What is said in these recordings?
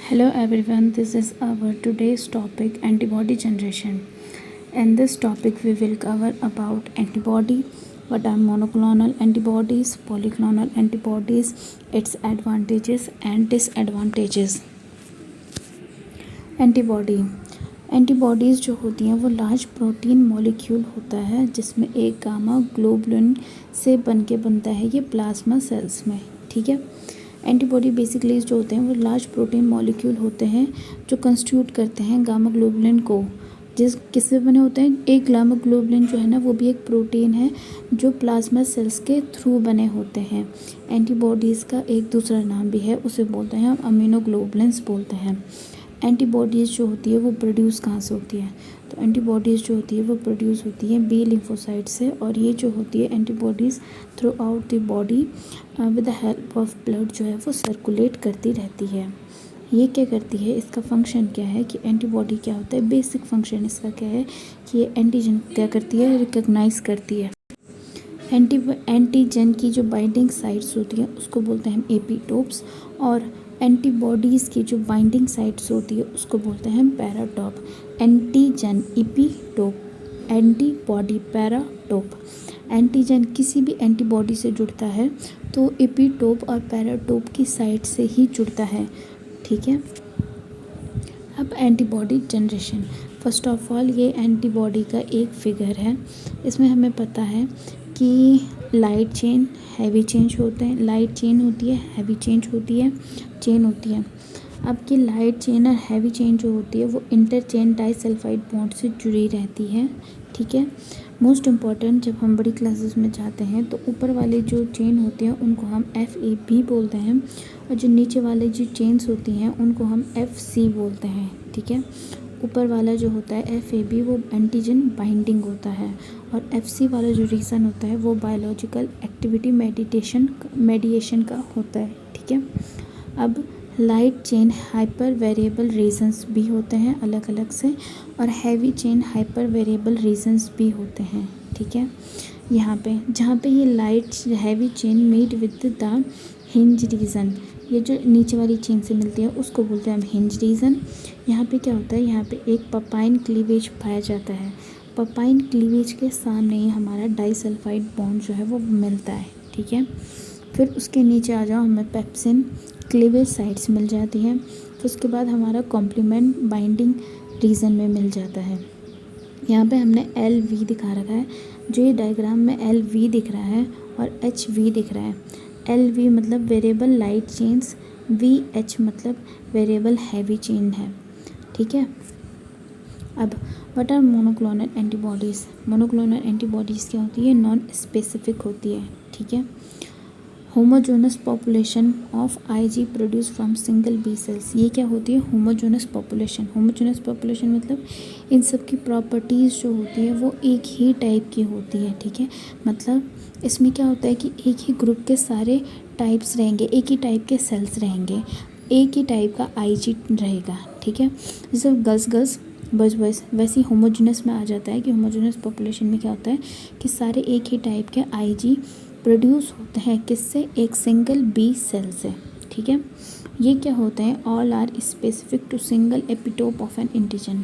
Hello everyone, this is our today's topic antibody generation. In this topic we will cover about antibody, what are monoclonal antibodies, polyclonal antibodies, its advantages and disadvantages. Antibodies जो होती हैं वो large protein molecule होता है जिसमें एक gamma globulin से बनता है ये प्लाज्मा सेल्स में। ठीक है, एंटीबॉडी बेसिकली जो होते हैं वो लार्ज प्रोटीन मॉलिक्यूल होते हैं जो कंस्टिट्यूट करते हैं गामा ग्लोबुलिन को। किससे बने होते हैं? एक गामा ग्लोबुलिन जो है ना वो भी एक प्रोटीन है जो प्लाज्मा सेल्स के थ्रू बने होते हैं। एंटीबॉडीज़ का एक दूसरा नाम भी है, उसे बोलते हैं हम अमीनोग्लोबुलिन्स बोलते हैं। एंटीबॉडीज़ जो होती है वो प्रोड्यूस कहाँ से होती है? तो एंटीबॉडीज़ जो होती है वो प्रोड्यूस होती है बी लिम्फोसाइट से, और ये जो होती है antibodies through out the body with the help of blood जो है वो सर्कुलेट करती रहती है। ये क्या करती है, इसका फंक्शन क्या है कि एंटीबॉडी क्या होता है, बेसिक फंक्शन इसका क्या है कि ये एंटीजन क्या करती है, रिकॉग्नाइज करती है। एंटीजन की जो बाइंडिंग साइट्स होती हैं उसको बोलते हैं हम एपीटोप्स, और एंटीबॉडीज़ की जो बाइंडिंग साइट्स होती है उसको बोलते हैं हम paratope. Antigen epitope, antibody paratope. Antigen किसी भी एंटीबॉडी से जुड़ता है तो एपीटोप और पैराटोप की साइट से ही जुड़ता है। ठीक है, अब antibody generation. First of all ये एंटीबॉडी का एक फिगर है, इसमें हमें पता है कि लाइट चेन हैवी चेंज होते हैं, लाइट चेन होती है, हैवी चेंज होती है, चेन होती है। अब की लाइट चेन और हैवी चेन जो होती है वो इंटरचेन डाइसल्फाइड बॉन्ड से जुड़ी रहती है। ठीक है, मोस्ट इम्पॉर्टेंट जब हम बड़ी क्लासेस में जाते हैं तो ऊपर वाले जो चेन होते हैं उनको हम FAB बोलते हैं, और जो नीचे वाले जो चेन्स होती हैं उनको हम FC बोलते हैं। ठीक है, ऊपर वाला जो होता है FAB वो एंटीजन बाइंडिंग होता है, और FC वाला जो रीज़न होता है वो बायोलॉजिकल एक्टिविटी मेडिएशन का होता है। ठीक है, अब light chain hyper variable regions भी होते हैं अलग अलग से, और heavy chain hyper variable regions भी होते हैं। ठीक है, यहाँ पे जहाँ पे ये light heavy chain meet with the hinge region, ये जो नीचे वाली चेन से मिलती है उसको बोलते हैं हम हिंज रीजन। यहाँ पे क्या होता है, यहाँ पे एक पपाइन क्लीवेज पाया जाता है। पपाइन क्लीवेज के सामने ही हमारा डाइसल्फाइड बॉन्ड जो है वो मिलता है। ठीक है, फिर उसके नीचे आ जाओ, हमें पेप्सिन क्लीवेज साइट्स मिल जाती हैं, फिर उसके बाद हमारा कॉम्प्लीमेंट बाइंडिंग रीजन में मिल जाता है। यहाँ पे हमने LV दिखा रखा है, जो ये डायग्राम में LV दिख रहा है और HV दिख रहा है। LV मतलब वेरिएबल लाइट चेन्स, VH मतलब वेरिएबल हैवी चेन है। ठीक है, अब what are monoclonal antibodies. Monoclonal antibodies क्या होती है, नॉन स्पेसिफिक होती है। ठीक है, homogenous population of IG produce from single B cells. ये क्या होती है, होमोजेनस पॉपुलेशन। होमोजेनस पॉपुलेशन मतलब इन सब की प्रॉपर्टीज़ जो होती है वो एक ही टाइप की होती है। ठीक है, मतलब इसमें क्या होता है कि एक ही ग्रुप के सारे टाइप्स रहेंगे, एक ही टाइप के सेल्स रहेंगे, एक ही टाइप का IG रहेगा। ठीक है, जैसे गर्ल्स बॉयज़ वैसे ही होमोजेनस में आ जाता है कि होमोजेनस पॉपुलेशन में क्या होता है कि सारे एक ही टाइप के IG प्रोड्यूस होते हैं, किससे, एक सिंगल बी सेल से। ठीक है, ये क्या होते हैं, all are specific to single epitope of an antigen.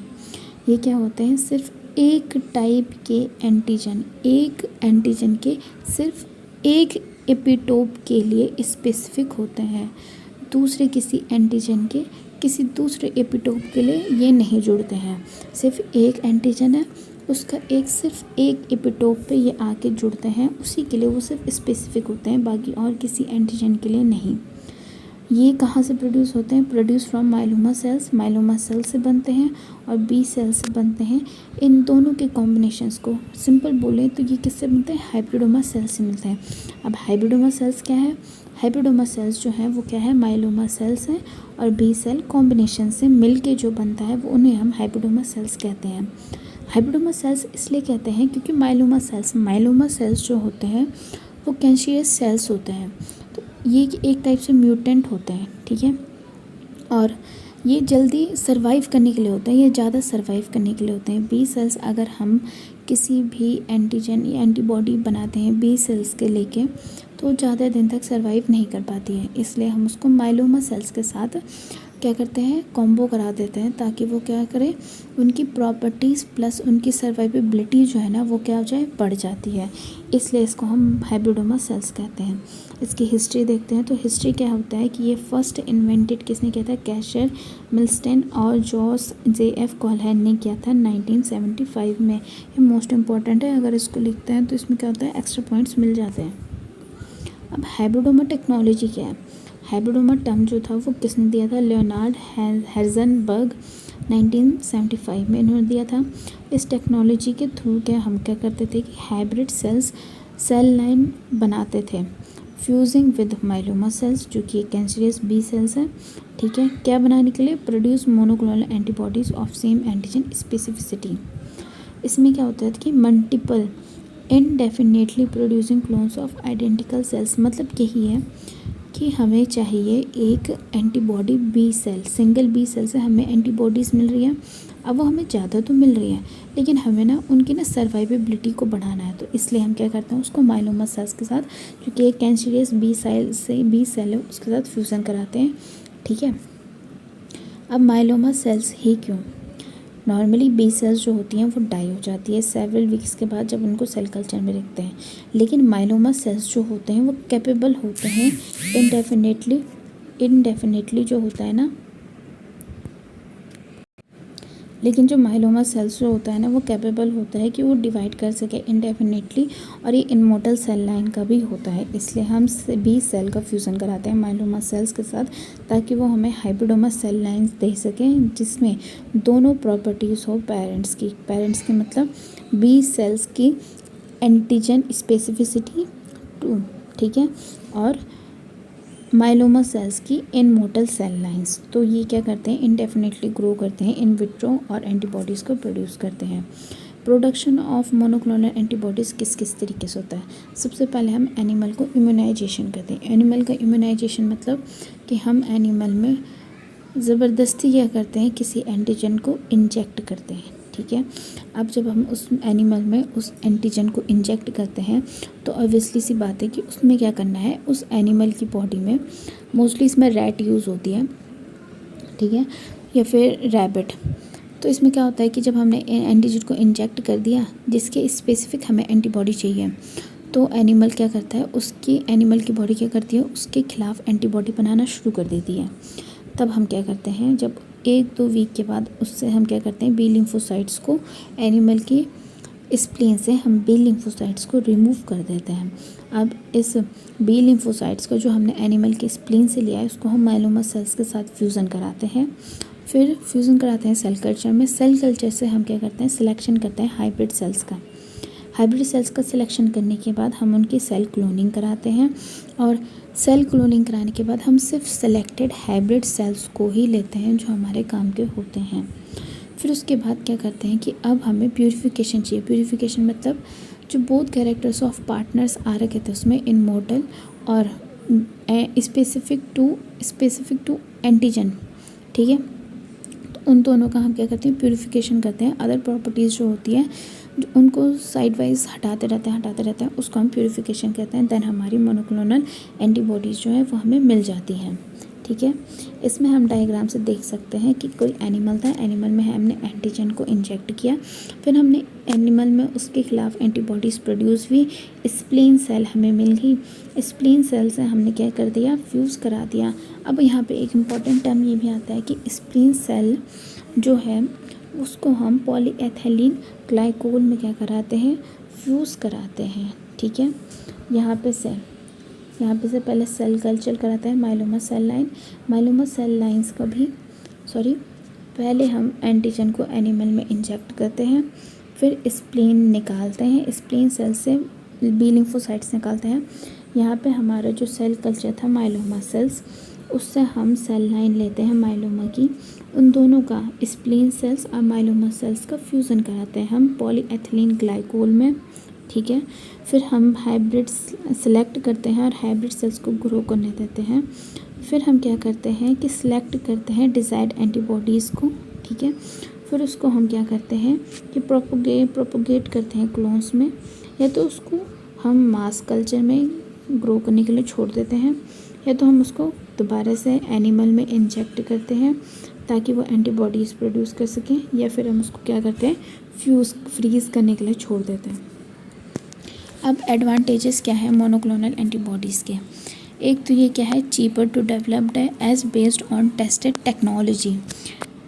ये क्या होते हैं, सिर्फ एक टाइप के एंटीजन, एक एंटीजन के सिर्फ एक एपिटोप के लिए स्पेसिफिक होते हैं, दूसरे किसी एंटीजन के किसी दूसरे एपिटोप के लिए ये नहीं जुड़ते हैं। सिर्फ एक एंटीजन है, उसका सिर्फ एक एपिटोप पे ये आके जुड़ते हैं, उसी के लिए वो सिर्फ स्पेसिफिक होते हैं, बाकी और किसी एंटीजन के लिए नहीं। ये कहाँ से प्रोड्यूस होते हैं, produce from myeloma cells. Myeloma cell से बनते हैं और बी सेल से बनते हैं। इन दोनों के कॉम्बिनेशंस को सिंपल बोलें तो ये किससे बनते हैं, हाइब्रिडोमा सेल्स से मिलते हैं। अब हाइब्रिडोमा सेल्स क्या है, हाइब्रिडोमा सेल्स जो हैं वो क्या है, माइलोमा सेल्स हैं, और बी सेल कॉम्बिनेशन से मिल के जो बनता है वो उन्हें हम हाइब्रिडोमा सेल्स कहते हैं। हाइब्रिडोमा सेल्स इसलिए कहते हैं क्योंकि माइलोमा सेल्स जो होते हैं वो कैंशियस सेल्स होते हैं, तो ये एक टाइप से म्यूटेंट होते हैं। ठीक है, और ये जल्दी सर्वाइव करने के लिए होते हैं, ये ज़्यादा सर्वाइव करने के लिए होते हैं। बी सेल्स अगर हम किसी भी एंटीजन या एंटीबॉडी बनाते हैं बी सेल्स के लेके तो ज़्यादा दिन तक सर्वाइव नहीं कर पाती है, इसलिए हम उसको माइलोमा सेल्स के साथ क्या करते हैं, कॉम्बो करा देते हैं ताकि वो क्या करे, उनकी प्रॉपर्टीज़ प्लस उनकी सर्वाइवेबिलिटी जो है ना वो क्या हो जाए, बढ़ जाती है। इसलिए इसको हम हाइब्रिडोमा सेल्स कहते हैं। इसकी हिस्ट्री देखते हैं तो हिस्ट्री क्या होता है कि ये फर्स्ट इन्वेंटेड किसने किया था, कैशर, मिल्स्टेन और जॉस JF कॉलहैन ने किया था 1975 में। ये मोस्ट इम्पॉर्टेंट है, अगर इसको लिखते हैं तो इसमें क्या होता है, एक्स्ट्रा पॉइंट्स मिल जाते हैं। अब हाइब्रिडोमा टेक्नोलॉजी क्या है, हाइब्रिडोमा टर्म जो था वो किसने दिया था, लियोनार्ड हेर्ज़नबर्ग 1975 में इन्होंने दिया था। इस टेक्नोलॉजी के थ्रू क्या हम क्या करते थे कि हाइब्रिड सेल्स सेल लाइन बनाते थे, फ्यूजिंग विद माइलोमा सेल्स जो कि कैंसरियस बी सेल्स है, ठीक है। क्या बनाने के लिए, produce monoclonal antibodies of same antigen specificity. इसमें क्या होता है कि multiple indefinitely producing clones of identical cells, मतलब यही है कि हमें चाहिए एक antibody B cell, single B cell से हमें एंटीबॉडीज़ मिल रही है। अब वो हमें ज़्यादा तो मिल रही है लेकिन हमें ना उनकी ना सर्वाइवेबिलिटी को बढ़ाना है, तो इसलिए हम क्या करते हैं उसको माइलोमा सेल्स के साथ, क्योंकि एक कैंसरियस बी सेल है उसके साथ फ्यूज़न कराते हैं, ठीक है। अब माइलोमा सेल्स ही क्यों, नॉर्मली बी सेल्स जो होती हैं वो डाई हो जाती है सेवरल वीक्स के बाद जब उनको सेल कल्चर में रखते हैं, लेकिन माइलोमा सेल्स जो होते हैं वो कैपेबल होते हैं इनडेफिनेटली जो होता है ना, लेकिन जो माइलोमा सेल्स जो होता है ना वो कैपेबल होता है कि वो डिवाइड कर सके इंडेफिनेटली, और ये इनमोर्टल सेल लाइन का भी होता है। इसलिए हम बी सेल का फ्यूज़न कराते हैं माइलोमा सेल्स के साथ ताकि वो हमें हाइब्रिडोमा सेल लाइन्स दे सकें जिसमें दोनों प्रॉपर्टीज़ हो पेरेंट्स की मतलब बी सेल्स की एंटीजन स्पेसिफिसिटी टू, ठीक है, और माइलोमा सेल्स की इनमोर्टल सेल लाइंस। तो ये क्या करते हैं, इंडेफिनेटली ग्रो करते हैं इन विट्रो और एंटीबॉडीज़ को प्रोड्यूस करते हैं। प्रोडक्शन ऑफ मोनोक्लोनल एंटीबॉडीज़ किस किस तरीके से होता है, सबसे पहले हम एनिमल को इम्यूनाइजेशन करते हैं। एनिमल का इम्यूनाइजेशन मतलब कि हम एनिमल में ज़बरदस्ती क्या करते हैं, किसी एंटीजन को इंजेक्ट करते हैं, ठीक है। अब जब हम उस एनिमल में उस एंटीजन को इंजेक्ट करते हैं तो ऑब्वियसली सी बात है कि उसमें क्या करना है, उस एनिमल की बॉडी में मोस्टली इसमें रैट यूज़ होती है, ठीक है, या फिर रैबिट। तो इसमें क्या होता है कि जब हमने एंटीजन को इंजेक्ट कर दिया जिसके स्पेसिफिक हमें एंटीबॉडी चाहिए, तो एनिमल क्या करता है, उसकी एनिमल की बॉडी क्या करती है, उसके खिलाफ एंटीबॉडी बनाना शुरू कर देती है। तब हम क्या करते हैं, जब 1-2 वीक के बाद उससे हम क्या करते हैं, बी लिम्फोसाइट्स को एनिमल की स्प्लीन से हम बी लिम्फोसाइट्स को रिमूव कर देते हैं। अब इस बी लिम्फोसाइट्स को जो हमने एनिमल के स्प्लीन से लिया है उसको हम माइलोमा सेल्स के साथ फ्यूज़न कराते हैं। फिर फ्यूज़न कराते हैं सेल कल्चर में। सेल कल्चर से हम क्या करते हैं, सिलेक्शन करते हैं हाइब्रिड सेल्स का। हाइब्रिड सेल्स का सिलेक्शन करने के बाद हम उनकी सेल क्लोनिंग कराते हैं, और सेल क्लोनिंग कराने के बाद हम सिर्फ सेलेक्टेड हाइब्रिड सेल्स को ही लेते हैं जो हमारे काम के होते हैं। फिर उसके बाद क्या करते हैं कि अब हमें प्यूरिफिकेशन चाहिए। प्यूरिफिकेशन मतलब जो बोथ कैरेक्टर्स ऑफ पार्टनर्स आ रखे थे उसमें इनमोर्टल और स्पेसिफिक टू एंटीजन, ठीक है, तो उन दोनों का हम क्या करते हैं, प्यूरिफिकेशन करते हैं। अदर प्रॉपर्टीज़ जो होती है जो उनको साइड वाइज हटाते रहते हैं उसको हम प्यूरिफिकेशन कहते हैं। देन हमारी मोनोक्लोनल एंटीबॉडीज़ जो है वो हमें मिल जाती हैं, ठीक है। इसमें हम डायग्राम से देख सकते हैं कि कोई एनिमल था, एनिमल में हमने एंटीजन को इंजेक्ट किया, फिर हमने एनिमल में उसके खिलाफ एंटीबॉडीज़ प्रोड्यूस हुई, स्प्लीन सेल हमें मिल गई, स्प्लीन सेल से हमने क्या कर दिया, फ्यूज़ करा दिया। अब यहाँ पे एक इम्पॉर्टेंट टर्म ये भी आता है कि स्प्लीन सेल जो है उसको हम पॉलीएथिलीन ग्लाइकोल में क्या कराते हैं, फ्यूज़ कराते हैं, ठीक है। यहाँ पे से पहले सेल कल्चर कराते हैं माइलोमा सेल लाइंस का भी पहले हम एंटीजन को एनिमल में इंजेक्ट करते हैं, फिर स्प्लीन निकालते हैं, स्प्लीन सेल से बी लिम्फोसाइट्स निकालते हैं। यहाँ पे हमारा जो सेल कल्चर था माइलोमा सेल्स, उससे हम सेल लाइन लेते हैं माइलोमा की, उन दोनों का स्प्लीन सेल्स और माइलोमा सेल्स का फ्यूज़न कराते हैं हम पॉलीएथिलीन ग्लाइकोल में, ठीक है। फिर हम हाइब्रिड सेलेक्ट करते हैं और हाइब्रिड सेल्स को ग्रो करने देते हैं। फिर हम क्या करते हैं कि सिलेक्ट करते हैं डिज़ायर्ड एंटीबॉडीज़ को, ठीक है। फिर उसको हम क्या करते हैं कि प्रोपोगेट करते हैं क्लोन्स में, या तो उसको हम मास कल्चर में ग्रो करने के लिए छोड़ देते हैं, या तो हम उसको दोबारा से एनिमल में इंजेक्ट करते हैं ताकि वो एंटीबॉडीज़ प्रोड्यूस कर सकें, या फिर हम उसको क्या करते हैं, फ्रीज़ करने के लिए छोड़ देते हैं। अब एडवांटेजेस क्या है मोनोक्लोनल एंटीबॉडीज़ के? एक तो ये क्या है, चीपर टू डेवलप्ड है as based on tested technology.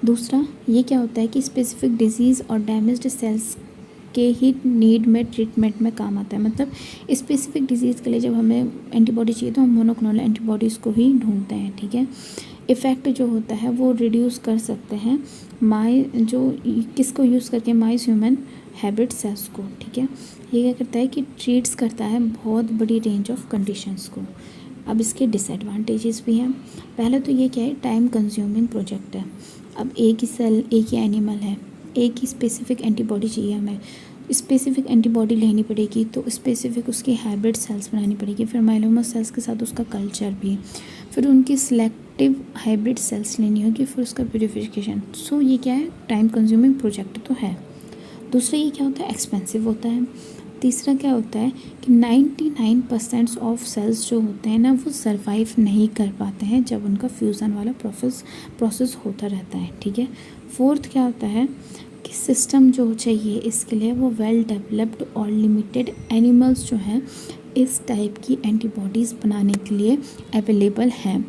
दूसरा ये क्या होता है कि स्पेसिफिक डिजीज़ और डैमेज्ड सेल्स के ही नीड में ट्रीटमेंट में काम आता है। मतलब स्पेसिफिक डिजीज़ के लिए जब हमें एंटीबॉडी चाहिए तो हम मोनोक्लोनल एंटीबॉडीज़ को ही ढूंढते हैं, ठीक है। इफ़ेक्ट जो होता है वो रिड्यूस कर सकते हैं किसको यूज़ करके, माइस ह्यूमन हैबिट सेल्स को, ठीक है। ये क्या करता है कि ट्रीट्स करता है बहुत बड़ी रेंज ऑफ कंडीशंस को। अब इसके डिसएडवांटेजेस भी हैं। पहले तो ये क्या है, टाइम कंज्यूमिंग प्रोजेक्ट है। अब एक ही सेल, एक ही एनिमल है, एक ही स्पेसिफिक एंटीबॉडी चाहिए हमें, स्पेसिफिक एंटीबॉडी लेनी पड़ेगी, तो स्पेसिफिक उसकी हैबिट सेल्स बनानी पड़ेगी, फिर माइलोमा सेल्स के साथ उसका कल्चर भी, फिर उनकी सिलेक्टिव हाइब्रिड सेल्स लेनी होगी, फिर उसका प्यूरिफिकेशन। सो ये क्या है, टाइम कंज्यूमिंग प्रोजेक्ट तो है। दूसरा ये क्या होता है, एक्सपेंसिव होता है। तीसरा क्या होता है कि 99% ऑफ सेल्स जो होते हैं ना वो सर्वाइव नहीं कर पाते हैं जब उनका फ्यूज़न वाला प्रोसेस होता रहता है, ठीक है। फोर्थ क्या होता है कि सिस्टम जो चाहिए इसके लिए वो वेल डेवलप्ड और लिमिटेड एनिमल्स जो हैं इस टाइप की एंटीबॉडीज़ बनाने के लिए अवेलेबल हैं,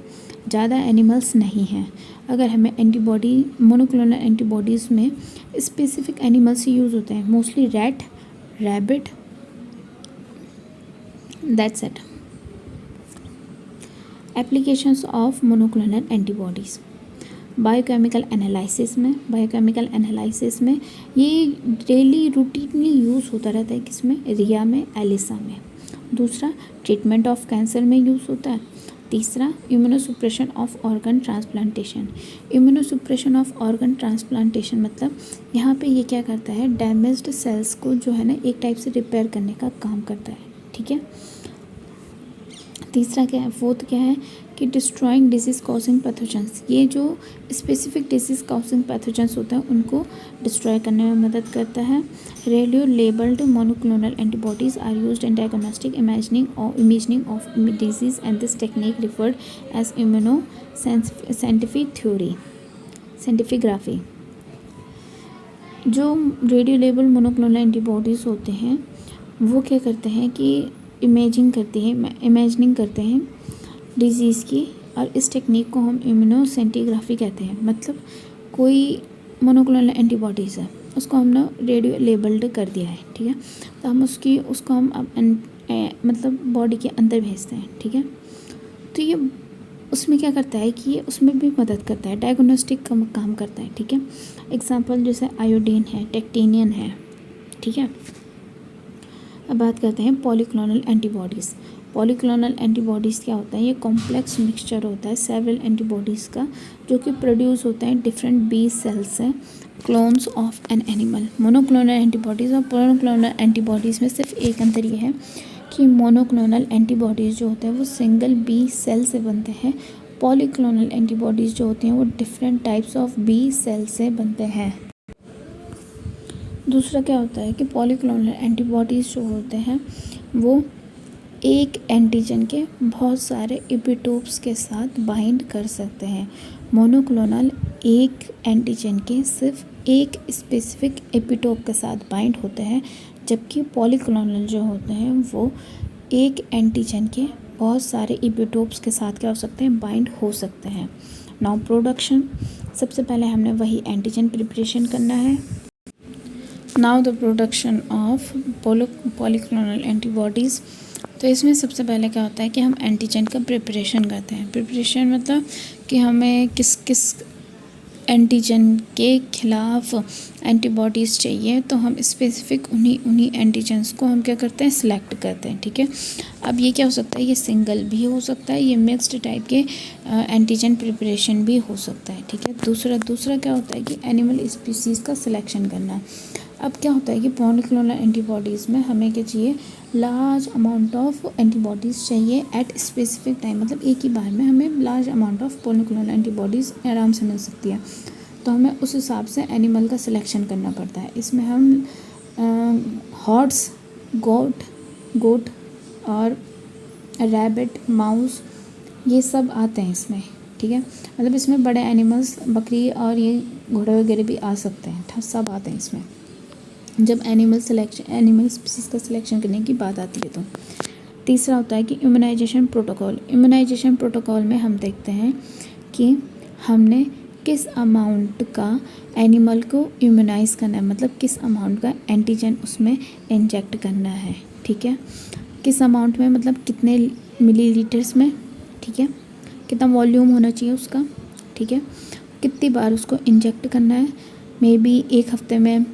ज़्यादा एनिमल्स नहीं हैं। अगर हमें एंटीबॉडी, मोनोक्लोनल एंटीबॉडीज़ में स्पेसिफिक एनिमल्स ही यूज़ होते हैं, mostly rat, rabbit, that's it. Applications of monoclonal antibodies biochemical analysis में ये डेली रूटीनली यूज़ होता रहता है, किसमें, रिया में, एलिसा में। दूसरा ट्रीटमेंट ऑफ कैंसर में यूज़ होता है। तीसरा immunosuppression of organ transplantation. Immunosuppression of organ transplantation मतलब यहाँ पे ये क्या करता है, डैमेज्ड सेल्स को जो है ना एक टाइप से रिपेयर करने का काम करता है, ठीक है। तीसरा क्या है, फोर्थ क्या है कि डिस्ट्रॉइंग डिजीज़ कॉजिंग पैथोजेंस। ये जो स्पेसिफिक डिजीज़ कॉजिंग पैथोजेंस होते हैं उनको डिस्ट्रॉय करने में मदद करता है। Radio labelled monoclonal antibodies are used in diagnostic imaging of disease and this technique referred as immunoscintigraphy. जो रेडियो लेबल मोनोक्लोनल एंटीबॉडीज़ होते हैं वो क्या करते हैं कि इमेजिनिंग करते हैं डिजीज़ की, और इस टेक्निक को हम इम्यूनोसेंटिग्राफी कहते हैं। मतलब कोई मोनोक्लोनल एंटीबॉडीज़ है, उसको हमने रेडियो लेबल्ड कर दिया है, ठीक है, तो हम उसको हम अब मतलब बॉडी के अंदर भेजते हैं, ठीक है। तो ये उसमें क्या करता है कि ये उसमें भी मदद करता है, डायग्नोस्टिक का काम करता है, ठीक है। एग्जांपल जैसे आयोडीन है, टेक्टिनियन है, ठीक है। अब बात करते हैं पॉलीक्लोनल एंटीबॉडीज़। पॉलीक्लोनल एंटीबॉडीज़ क्या होता है, ये कॉम्प्लेक्स मिक्सचर होता है सेवरल एंटीबॉडीज़ का, जो कि प्रोड्यूस होता है डिफरेंट बी सेल्स से, clones of an animal. Monoclonal antibodies और पॉलीक्लोनल एंटीबॉडीज़ में सिर्फ एक अंतर ये है कि मोनोक्लोनल एंटीबॉडीज़ जो होते हैं वो सिंगल बी सेल से बनते हैं, पॉलीक्लोनल एंटीबॉडीज़ जो होती हैं वो different types of B cell से बनते हैं। दूसरा क्या होता है कि पॉलीक्लोनल एंटीबॉडीज़ जो होते हैं वो एक एंटीजन के बहुत सारे एपिटोप्स के साथ बाइंड कर सकते हैं। मोनोक्लोनल एक एंटीजन के सिर्फ एक स्पेसिफिक एपिटोप के साथ बाइंड होते हैं, जबकि पॉलीक्लोनल जो होते हैं वो एक एंटीजन के बहुत सारे एपिटोप्स के साथ क्या हो सकते हैं, बाइंड हो सकते हैं। नाउ प्रोडक्शन, सबसे पहले हमने वही एंटीजन प्रिपरेशन करना है। Now the production of polyclonal antibodies. तो इसमें सबसे पहले क्या होता है कि हम एंटीजन का प्रिपरेशन करते हैं। प्रिपरेशन मतलब कि हमें किस किस एंटीजन के खिलाफ एंटीबॉडीज़ चाहिए, तो हम स्पेसिफिक उन्हीं एंटीजन्स को हम क्या करते हैं, सिलेक्ट करते हैं, ठीक है। अब ये क्या हो सकता है, ये सिंगल भी हो सकता है, ये मिक्स्ड टाइप के एंटीजन प्रिपरेशन भी हो सकता है, ठीक है। दूसरा क्या होता है कि एनिमल स्पीसीज़ का सिलेक्शन करना। अब क्या होता है कि पॉलीक्लोनल एंटीबॉडीज़ में हमें क्या चाहिए, लार्ज अमाउंट ऑफ एंटीबॉडीज़ चाहिए एट स्पेसिफिक टाइम। मतलब एक ही बार में हमें large amount of polyclonal antibodies आराम से मिल सकती है, तो हमें उस हिसाब से एनिमल का सिलेक्शन करना पड़ता है। इसमें हम हॉर्स, गोट और रैबिट, माउस ये सब आते हैं इसमें, ठीक है। मतलब इसमें बड़े एनिमल्स, बकरी और ये घोड़े वगैरह भी आ सकते हैं, सब आते हैं इसमें जब एनिमल स्पीसीज़ का सिलेक्शन करने की बात आती है। तो तीसरा होता है कि इम्यूनाइजेशन प्रोटोकॉल। इम्यूनाइजेशन प्रोटोकॉल में हम देखते हैं कि हमने किस अमाउंट का एनिमल को इम्यूनाइज़ करना है, मतलब किस अमाउंट का एंटीजन उसमें इंजेक्ट करना है, ठीक है। किस अमाउंट में, मतलब कितने मिलीलीटर्स में, ठीक है। कितना वॉल्यूम होना चाहिए उसका, ठीक है। कितनी बार उसको इंजेक्ट करना है, मे बी एक हफ्ते में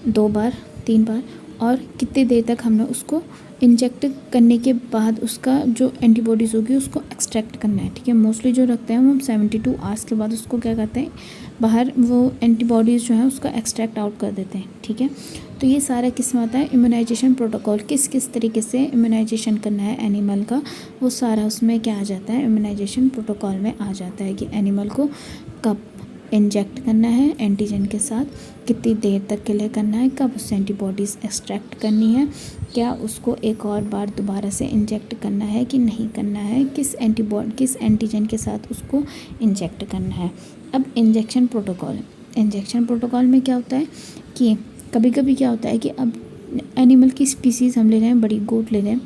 2 बार 3 बार, और कितनी देर तक हमने उसको इंजेक्ट करने के बाद उसका जो एंटीबॉडीज़ होगी उसको एक्सट्रैक्ट करना है, ठीक है। मोस्टली जो रखते हैं वो 72 आवर्स के बाद उसको क्या करते हैं, बाहर वो एंटीबॉडीज़ जो है उसका एक्सट्रैक्ट आउट कर देते हैं, ठीक है। तो ये सारा किस में आता है, इम्यूनाइजेशन प्रोटोकॉल, किस किस तरीके से इम्यूनाइजेशन करना है एनिमल का, वो सारा उसमें क्या आ जाता है, इम्यूनाइजेशन प्रोटोकॉल में आ जाता है कि एनिमल को कब इंजेक्ट करना है एंटीजन के साथ, कितनी देर तक के लिए करना है, कब उससे एंटीबॉडीज़ एक्सट्रैक्ट करनी है, क्या उसको एक और बार दोबारा से इंजेक्ट करना है कि नहीं करना है, किस एंटीजन के साथ उसको इंजेक्ट करना है। अब इंजेक्शन प्रोटोकॉल में क्या होता है कि कभी कभी क्या होता है कि अब एनिमल की स्पीसीज़ हम ले रहे हैं, बड़ी गोट ले रहे हैं,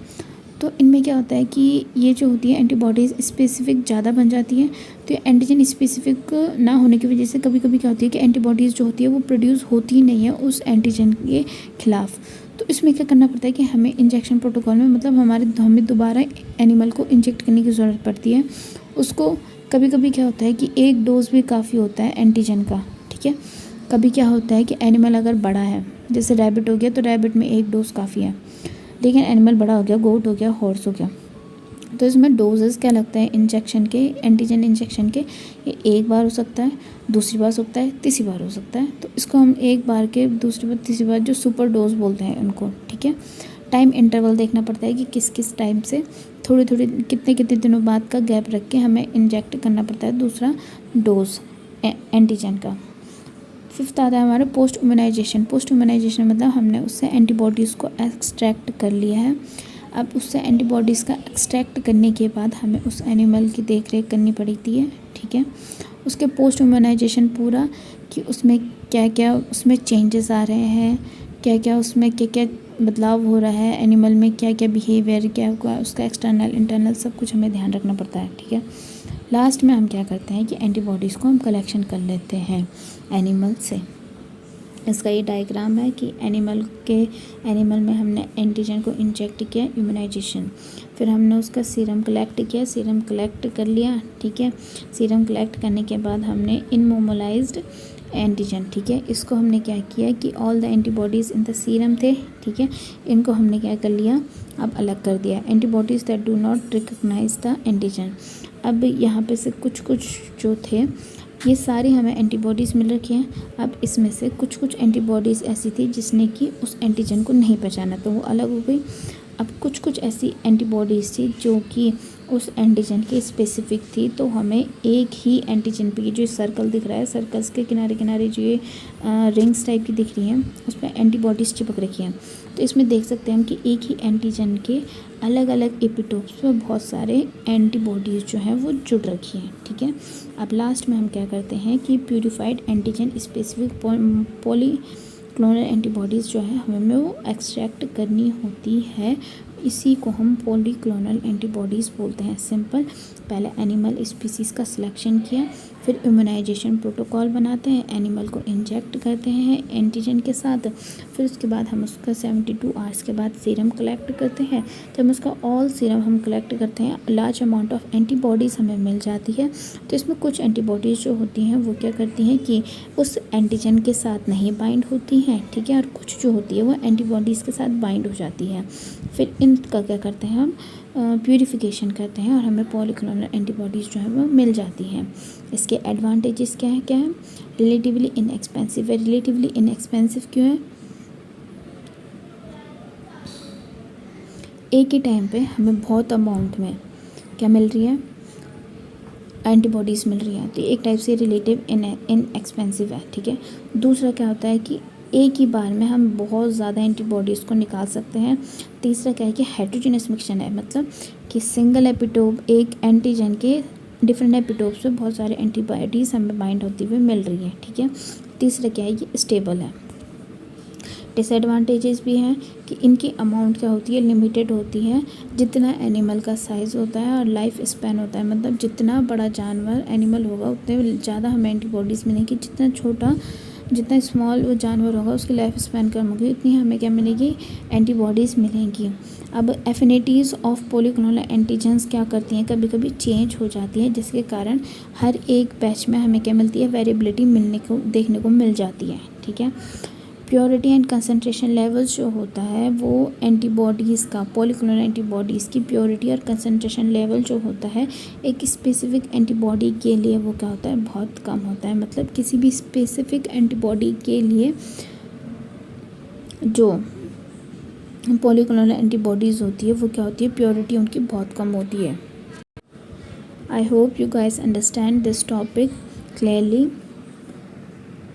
तो इनमें क्या होता है कि ये जो होती है एंटीबॉडीज़ स्पेसिफिक ज़्यादा बन जाती हैं। तो ये एंटीजन स्पेसिफिक ना होने की वजह से कभी कभी क्या होती है कि एंटीबॉडीज़ जो होती है वो प्रोड्यूस होती नहीं है उस एंटीजन के खिलाफ। तो इसमें क्या करना पड़ता है कि हमें इंजेक्शन प्रोटोकॉल में, मतलब हमें दोबारा एनिमल को इंजेक्ट करने की ज़रूरत पड़ती है। उसको कभी कभी क्या होता है कि एक डोज भी काफ़ी होता है एंटीजन का, ठीक है। कभी क्या होता है कि एनिमल अगर बड़ा है, जैसे रैबिट हो गया, तो रैबिट में एक डोज काफ़ी है, लेकिन एनिमल बड़ा हो गया, गोट हो गया, हॉर्स हो गया, तो इसमें डोजेस क्या लगते हैं इंजेक्शन के, एंटीजन इंजेक्शन के, ये एक बार हो सकता है, दूसरी बार हो सकता है, तीसरी बार हो सकता है। तो इसको हम एक बार के, दूसरी बार, तीसरी बार जो सुपर डोज बोलते हैं उनको, ठीक है। टाइम इंटरवल देखना पड़ता है कि किस किस टाइम से थोड़ी थोड़ी कितने कितने दिनों बाद का गैप रख के हमें इंजेक्ट करना पड़ता है दूसरा डोज एंटीजन का। फिफ्थ आता है हमारा पोस्ट इम्यूनाइजेशन मतलब हमने उससे एंटीबॉडीज़ को एक्सट्रैक्ट कर लिया है। अब उससे एंटीबॉडीज़ का एक्सट्रैक्ट करने के बाद हमें उस एनिमल की देख रेख करनी पड़ती है, ठीक है। उसके पोस्ट इम्यूनाइजेशन पूरा कि उसमें क्या क्या उसमें चेंजेस आ रहे हैं, क्या क्या उसमें क्या क्या बदलाव हो रहा है एनिमल में, क्या क्या बिहेवियर, क्या हुआ उसका एक्सटर्नल इंटरनल, सब कुछ हमें ध्यान रखना पड़ता है, ठीक है। लास्ट में हम क्या करते हैं कि एंटीबॉडीज़ को हम कलेक्शन कर लेते हैं एनिमल से। इसका ये डायग्राम है कि एनिमल में हमने एंटीजन को इंजेक्ट किया, इम्यूनाइजेशन, फिर हमने उसका सीरम कलेक्ट किया, सीरम कलेक्ट कर लिया, ठीक है। सीरम कलेक्ट करने के बाद हमने इनमोमोलाइज्ड एंटीजन, ठीक है, इसको हमने क्या किया कि all the antibodies in the serum थे, ठीक है, इनको हमने क्या कर लिया, अब अलग कर दिया। Antibodies that do not recognise the antigen, अब यहाँ पे से कुछ कुछ जो थे ये सारी हमें एंटीबॉडीज़ मिल रखी हैं। अब इसमें से कुछ कुछ एंटीबॉडीज़ ऐसी थी जिसने कि उस एंटीजन को नहीं पहचाना, तो वो अलग हो गई। अब कुछ कुछ ऐसी एंटीबॉडीज़ थी जो कि उस एंटीजन की स्पेसिफिक थी, तो हमें एक ही एंटीजन पे, जो सर्कल दिख रहा है, सर्कल्स के किनारे किनारे जो ये रिंग्स टाइप की दिख रही हैं, उस पर एंटीबॉडीज़ चिपक रखी हैं। तो इसमें देख सकते हैं हम कि एक ही एंटीजन के अलग अलग एपिटोप्स पर बहुत सारे एंटीबॉडीज़ जो हैं वो जुड़ रखी हैं, ठीक है। अब लास्ट में हम क्या करते हैं कि purified antigen specific polyclonal antibodies जो है हमें वो एक्सट्रैक्ट करनी होती है, इसी को हम पॉलीक्लोनल एंटीबॉडीज़ बोलते हैं। सिंपल, पहले एनिमल स्पीसीज़ का सिलेक्शन किया, फिर इम्यूनाइजेशन प्रोटोकॉल बनाते हैं, एनिमल को इंजेक्ट करते हैं एंटीजन के साथ, फिर उसके बाद हम उसका 72 आवर्स के बाद सीरम कलेक्ट करते हैं। जब उसका ऑल सीरम हम कलेक्ट करते हैं, लार्ज अमाउंट ऑफ एंटीबॉडीज़ हमें मिल जाती है। तो इसमें कुछ एंटीबॉडीज़ जो होती हैं वो क्या करती हैं कि उस एंटीजन के साथ नहीं बाइंड होती हैं, ठीक है, और कुछ जो होती है वो एंटीबॉडीज़ के साथ बाइंड हो जाती है। फिर इनका क्या करते हैं हम प्यूरिफिकेशन करते हैं और हमें पॉलीक्लोनल एंटीबॉडीज़ जो है वो मिल जाती हैं। इसके एडवांटेजेस क्या है, रिलेटिवली इनएक्सपेंसिव है। रिलेटिवली इनएक्सपेंसिव क्यों है, एक ही टाइम पे हमें बहुत अमाउंट में क्या मिल रही है, एंटीबॉडीज़ मिल रही है, तो एक टाइप से रिलेटिव इनएक्सपेंसिव है, ठीक है। दूसरा क्या होता है कि एक ही बार में हम बहुत ज़्यादा एंटीबॉडीज़ को निकाल सकते हैं। तीसरा क्या है कि हेटेरोजेनस मिक्सचर है, मतलब कि सिंगल एपिटोप एक एंटीजन के डिफरेंट एपिटोप्स पे बहुत सारे एंटीबॉडीज़ हमें बाइंड होती हुई मिल रही है, ठीक है। तीसरा क्या है, ये स्टेबल है। डिसएडवांटेजेस भी हैं कि इनकी अमाउंट क्या होती है, लिमिटेड होती है। जितना एनिमल का साइज़ होता है और लाइफ स्पैन होता है, मतलब जितना बड़ा जानवर एनिमल होगा उतने ज़्यादा हमें एंटीबॉडीज़ मिलेंगी। जितना स्मॉल वो जानवर होगा उसकी लाइफ स्पैन कम होगी, उतनी हमें क्या मिलेगी, एंटीबॉडीज़ मिलेंगी। अब एफिनिटीज़ ऑफ पॉलीक्लोनल एंटीजेंस क्या करती हैं, कभी कभी चेंज हो जाती है, जिसके कारण हर एक बैच में हमें क्या मिलती है, वेरिएबिलिटी देखने को मिल जाती है, ठीक है। प्योरिटी एंड कंसंट्रेशन लेवल्स जो होता है वो एंटीबॉडीज़ का, पॉलीक्लोनल एंटीबॉडीज़ की प्योरिटी और कंसंट्रेशन लेवल जो होता है एक स्पेसिफिक एंटीबॉडी के लिए वो क्या होता है, बहुत कम होता है। मतलब किसी भी स्पेसिफिक एंटीबॉडी के लिए जो पॉलीक्लोनल एंटीबॉडीज़ होती है वो क्या होती है, प्योरिटी उनकी बहुत कम होती है। I hope you guys understand this topic clearly.